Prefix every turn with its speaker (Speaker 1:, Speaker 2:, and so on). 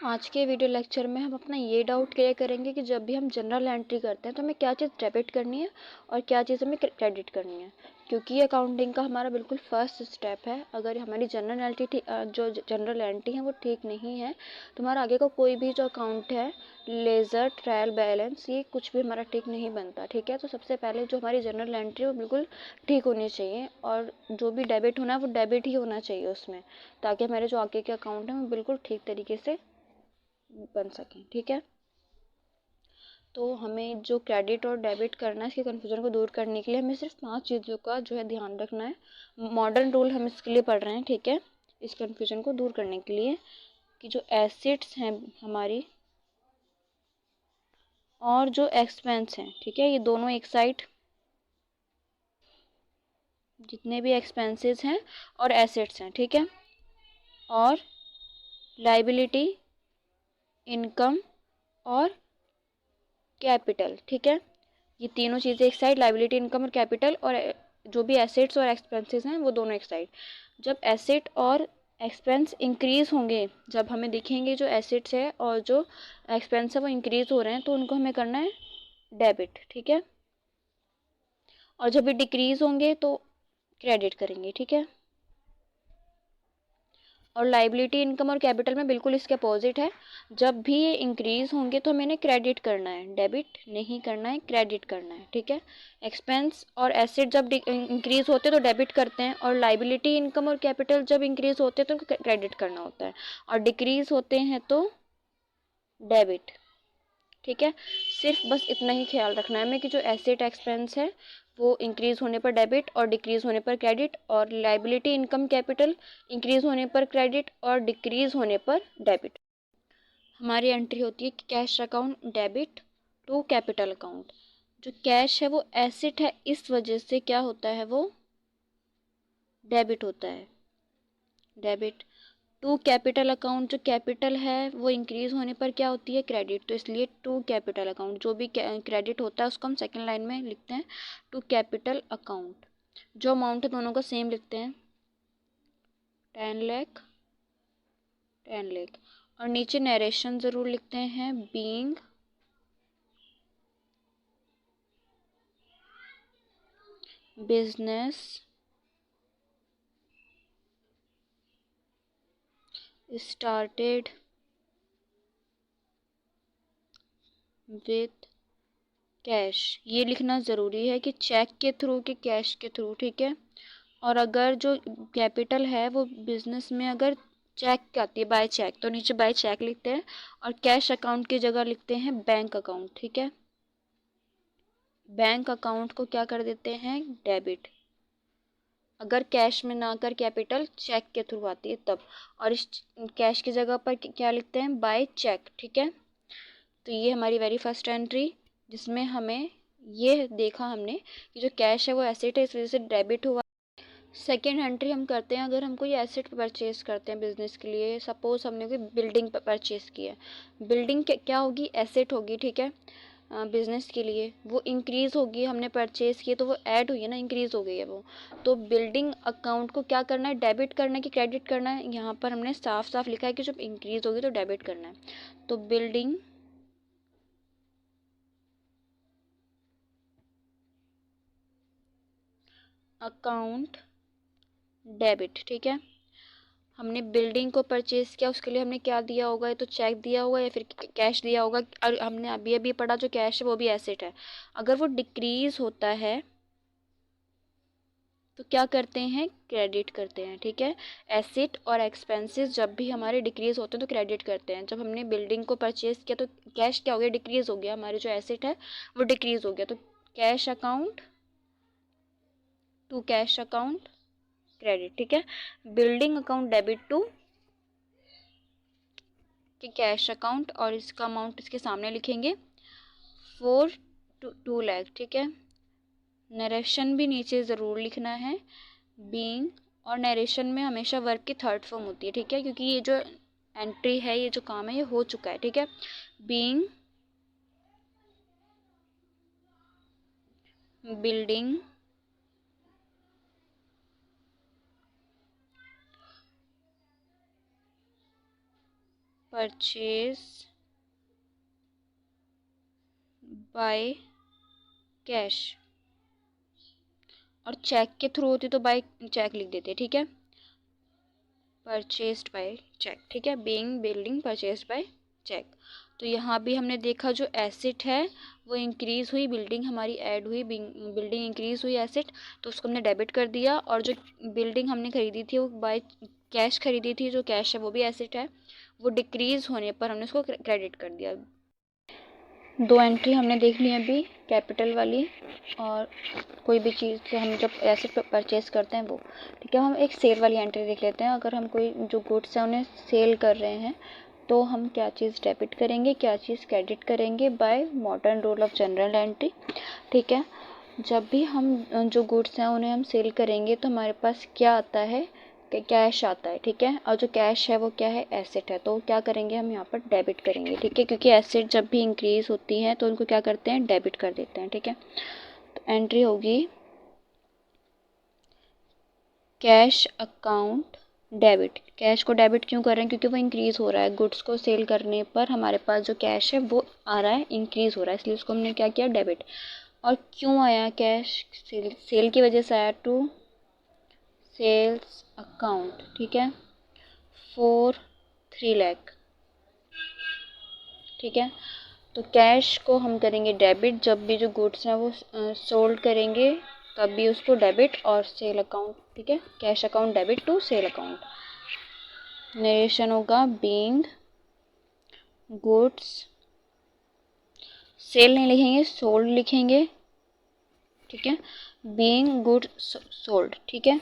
Speaker 1: आज के video lecture में हम अपना ये डाउट क्लियर करेंगे कि जब भी हम जनरल एंट्री करते हैं तो हमें क्या चीज़ डेबिट करनी है और क्या चीज़ हमें क्रेडिट करनी है, क्योंकि ये अकाउंटिंग का हमारा बिल्कुल फर्स्ट स्टेप है। अगर हमारी जनरल एंट्री है वो ठीक नहीं है तो हमारा आगे का कोई भी जो अकाउंट है, लेज़र, ट्रायल बैलेंस, ये कुछ भी हमारा ठीक नहीं बनता। ठीक है, तो सबसे पहले जो हमारी जनरल एंट्री है वो बिल्कुल ठीक होनी चाहिए और जो भी डेबिट होना है वो डेबिट ही होना चाहिए उसमें, ताकि हमारे जो आगे के अकाउंट हैं वो बिल्कुल ठीक तरीके से बन सकें। ठीक है, तो हमें जो क्रेडिट और डेबिट करना है, इसके कन्फ्यूजन को दूर करने के लिए हमें सिर्फ 5 चीज़ों का जो है ध्यान रखना है। मॉडर्न रूल हम इसके लिए पढ़ रहे हैं। ठीक है, इस कन्फ्यूजन को दूर करने के लिए कि जो एसेट्स हैं हमारी और जो एक्सपेंस हैं, ठीक है, ये दोनों एक साइड, जितने भी एक्सपेंसेस हैं और एसेट्स हैं, ठीक है, और लाइबिलिटी, इनकम और कैपिटल, ठीक है, ये तीनों चीज़ें एक साइड, लाइबिलिटी, इनकम और कैपिटल, और जो भी एसेट्स और एक्सपेंसेस हैं वो दोनों एक साइड। जब एसेट और एक्सपेंस इंक्रीज़ होंगे, जब हमें दिखेंगे जो एसेट्स है और जो एक्सपेंस है वो इंक्रीज़ हो रहे हैं, तो उनको हमें करना है डेबिट। ठीक है, और जब ये डिक्रीज़ होंगे तो क्रेडिट करेंगे। ठीक है, और लाइबिलिटी, इनकम और कैपिटल में बिल्कुल इसके अपोजिट है। जब भी ये इंक्रीज़ होंगे तो हमें इन्हें क्रेडिट करना है, डेबिट नहीं करना है, क्रेडिट करना है। ठीक है, एक्सपेंस और एसेट जब इंक्रीज़ होते हैं तो डेबिट करते हैं, और लाइबिलिटी, इनकम और कैपिटल जब इंक्रीज़ होते हैं तो क्रेडिट करना होता है, और डिक्रीज़ होते हैं तो डेबिट। ठीक है, सिर्फ बस इतना ही ख्याल रखना है हमें कि जो एसेट एक्सपेंस है वो इंक्रीज़ होने पर डेबिट और डिक्रीज़ होने पर क्रेडिट, और लाइबिलिटी, इनकम, कैपिटल इंक्रीज़ होने पर क्रेडिट और डिक्रीज़ होने पर डेबिट। हमारी एंट्री होती है कि cash account debit to capital account. जो कैश है वो एसेट है, इस वजह से क्या होता है, वो डेबिट होता है, डेबिट टू कैपिटल अकाउंट। जो कैपिटल है वो इंक्रीज़ होने पर क्या होती है, क्रेडिट, तो इसलिए टू कैपिटल अकाउंट। जो भी क्रेडिट होता है उसको हम सेकंड लाइन में लिखते हैं टू कैपिटल अकाउंट। जो अमाउंट है दोनों का सेम लिखते हैं, 10 लाख, 10 लाख, और नीचे नरेशन ज़रूर लिखते हैं, being business started with cash. ये लिखना ज़रूरी है कि चेक के थ्रू कि कैश के थ्रू। ठीक है, और अगर जो कैपिटल है वो बिजनेस में अगर चेक आती है, बाय चेक, तो नीचे बाय चेक लिखते हैं, और कैश अकाउंट की जगह लिखते हैं बैंक अकाउंट। ठीक है, बैंक अकाउंट को क्या कर देते हैं, डेबिट, अगर कैश में ना कर कैपिटल चेक के थ्रू आती है तब, और इस कैश की जगह पर क्या लिखते हैं, बाय चेक। ठीक है, तो ये हमारी वेरी फर्स्ट एंट्री, जिसमें हमें ये देखा हमने कि जो कैश है वो एसेट है, इस वजह से डेबिट हुआ। सेकेंड एंट्री हम करते हैं, अगर हम कोई एसेट परचेज़ करते हैं बिजनेस के लिए, सपोज़ हमने कोई बिल्डिंग परचेज़ की है, बिल्डिंग क्या होगी, एसेट होगी। ठीक है, बिजनेस के लिए वो इंक्रीज़ होगी, हमने परचेज़ की तो वो ऐड हुई है ना, इंक्रीज़ हो गई है वो, तो बिल्डिंग अकाउंट को क्या करना है, डेबिट करना है कि क्रेडिट करना है। यहाँ पर हमने साफ साफ लिखा है कि जब इंक्रीज़ होगी तो डेबिट करना है, तो बिल्डिंग अकाउंट डेबिट। ठीक है, हमने बिल्डिंग को परचेज़ किया, उसके लिए हमने क्या दिया होगा, या तो चेक दिया होगा या फिर कैश दिया होगा, और हमने अभी अभी पढ़ा जो कैश है वो भी एसेट है। अगर वो डिक्रीज़ होता है तो क्या करते हैं, क्रेडिट करते हैं। ठीक है, एसेट और एक्सपेंसेस जब भी हमारे डिक्रीज़ होते हैं तो क्रेडिट करते हैं। जब हमने बिल्डिंग को परचेज़ किया तो कैश क्या हो गया, डिक्रीज़ हो गया, हमारे जो एसेट है वो डिक्रीज़ हो गया, तो cash account to cash account credit. ठीक है, बिल्डिंग अकाउंट डेबिट टू कि कैश अकाउंट, और इसका अमाउंट इसके सामने लिखेंगे 4 to 2 लाख। ठीक है, नरेशन भी नीचे ज़रूर लिखना है, बीइंग, और नरेशन में हमेशा वर्ब की थर्ड फॉर्म होती है। ठीक है, क्योंकि ये जो एंट्री है, ये जो काम है, ये हो चुका है। ठीक है, being building purchase by cash, और चेक के थ्रू होती तो बाय चेक लिख देते, ठीक है। परचेस्ड बाय चेक, ठीक है, being building purchased by cheque. तो यहाँ भी हमने देखा जो एसेट है वो इंक्रीज़ हुई, बिल्डिंग हमारी ऐड हुई, बिल्डिंग इंक्रीज़ हुई एसेट, तो उसको हमने डेबिट कर दिया। और जो बिल्डिंग हमने खरीदी थी वो बाय कैश खरीदी थी, जो कैश है वो भी एसेट है, वो डिक्रीज़ होने पर हमने उसको क्रेडिट कर दिया। दो एंट्री हमने देख ली अभी, कैपिटल वाली और कोई भी चीज़ से हम जब एसेट परचेज करते हैं वो, ठीक है। हम एक सेल वाली एंट्री देख लेते हैं। अगर हम कोई जो गुड्स है उन्हें सेल कर रहे हैं तो हम क्या चीज़ डेबिट करेंगे, क्या चीज़ क्रेडिट करेंगे, bye modern rule of general entry, ठीक है। जब भी हम जो गुड्स हैं उन्हें हम सेल करेंगे तो हमारे पास क्या आता है, कैश आता है, ठीक है। और जो कैश है वो क्या है, एसेट है, तो क्या करेंगे हम यहाँ पर डेबिट करेंगे, ठीक है, क्योंकि एसेट जब भी इंक्रीज होती हैं तो उनको क्या करते हैं, डेबिट कर देते हैं, ठीक है। तो एंट्री होगी कैश अकाउंट डेबिट। कैश को डेबिट क्यों कर रहे हैं, क्योंकि वो इंक्रीज़ हो रहा है, गुड्स को सेल करने पर हमारे पास जो कैश है वो आ रहा है, इंक्रीज़ हो रहा है, इसलिए उसको हमने क्या किया, डेबिट। और क्यों आया कैश, सेल की वजह से आया, टू सेल्स अकाउंट, ठीक है, फॉर 3 लाख, ठीक है। तो कैश को हम करेंगे डेबिट, जब भी जो गुड्स हैं वो सोल्ड करेंगे तब भी उसको डेबिट, और सेल अकाउंट, ठीक है, cash account debit to sale account. Narration होगा बीइंग गुड्स, सेल नहीं लिखेंगे, सोल्ड लिखेंगे, ठीक है, बीइंग गुड्स सोल्ड, ठीक है।